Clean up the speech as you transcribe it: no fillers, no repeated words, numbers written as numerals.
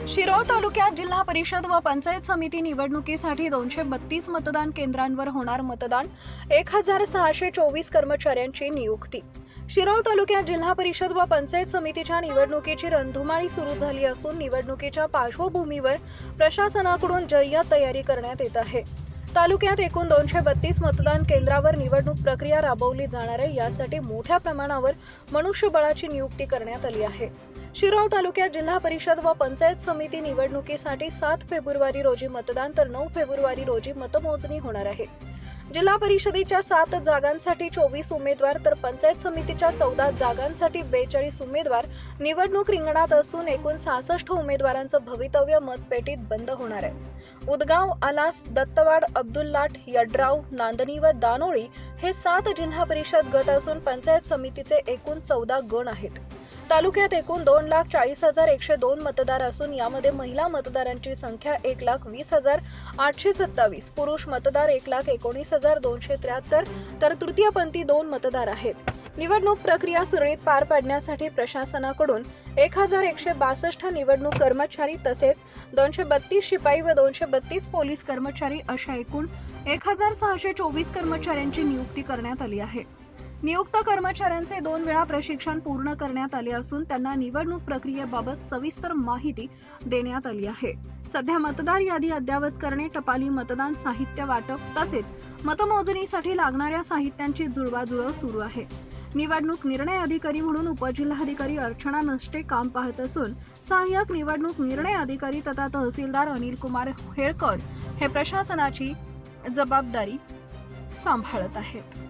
शिरोळ तालुक्यात जिल्हा परिषद व पंचायत समिती निवडणुकीसाठी 232 मतदान केंद्रांवर होणार मतदान. 1624 कर्मचाऱ्यांची नियुक्ती. शिरोळ तालुक्यात जिल्हा परिषद व पंचायत समितीच्या निवडणुकीची रणधुमाळी सुरू झाली असून निवडणुकीच्या पार्श्वभूमीवर प्रशासनाकडून जय्यत तयारी करण्यात येत आहे. तालुक्यात एकूण 232 मतदान केंद्रावर निवडणूक प्रक्रिया राबवली जाणार आहे. यासाठी मोठ्या प्रमाणावर मनुष्यबळाची नियुक्ती करण्यात आली आहे. शिरोळ तालुक्यात जिल्हा परिषद व पंचायत समिती निवडणुकीसाठी 7 फेब्रुवारी रोजी मतदान तर 9 फेब्रुवारी रोजी मतमोजणी होणार आहे. जिल्हा परिषदेच्या 7 जागांसाठी 24 उमेदवार तर पंचायत समितीच्या 14 जागांसाठी 42 उमेदवार निवडणूक रिंगणात असून एकूण 66 उमेदवारांचं भवितव्य मतपेटीत बंद होणार आहे. उदगाव, आलास, दत्तवाड, अब्दुल्लाट, यड्राव, नांदणी व दानोळी हे 7 जिल्हा परिषद गट असून पंचायत समितीचे एकूण 14 गण आहेत. तालुक्यात एकूण 2,40,102 मतदार असून यामध्ये महिला मतदारांची संख्या 1,20,827, पुरुष मतदार 1,19,273 तर तृतीयपंथी 2 मतदार आहेत. निवडणूक प्रक्रिया सुरळीत पार पाडण्यासाठी प्रशासनाकडून 1,162 निवडणूक कर्मचारी तसेच 232 शिपाई व 232 पोलीस कर्मचारी अशा एकूण 1,624 कर्मचाऱ्यांची नियुक्ती करण्यात आली आहे. नियुक्त कर्मचाऱ्यांचे 2 वेळा प्रशिक्षण पूर्ण करण्यात आले असून त्यांना निवडणूक प्रक्रियेबाबत सविस्तर माहिती देण्यात आली आहे. सध्या मतदार यादी अद्ययावत करणे, टपाली मतदान साहित्य वाटप तसेच मतमोजणीसाठी लागणाऱ्या साहित्यांची जुळवाजुळव सुरू आहे. निवडणूक निर्णय अधिकारी म्हणून उपजिल्हाधिकारी अर्चना नष्टे काम पाहत असून सहाय्यक निवडणूक निर्णय अधिकारी तथा तहसीलदार अनिल कुमार हेळकर हे प्रशासनाची जबाबदारी सांभाळत आहेत.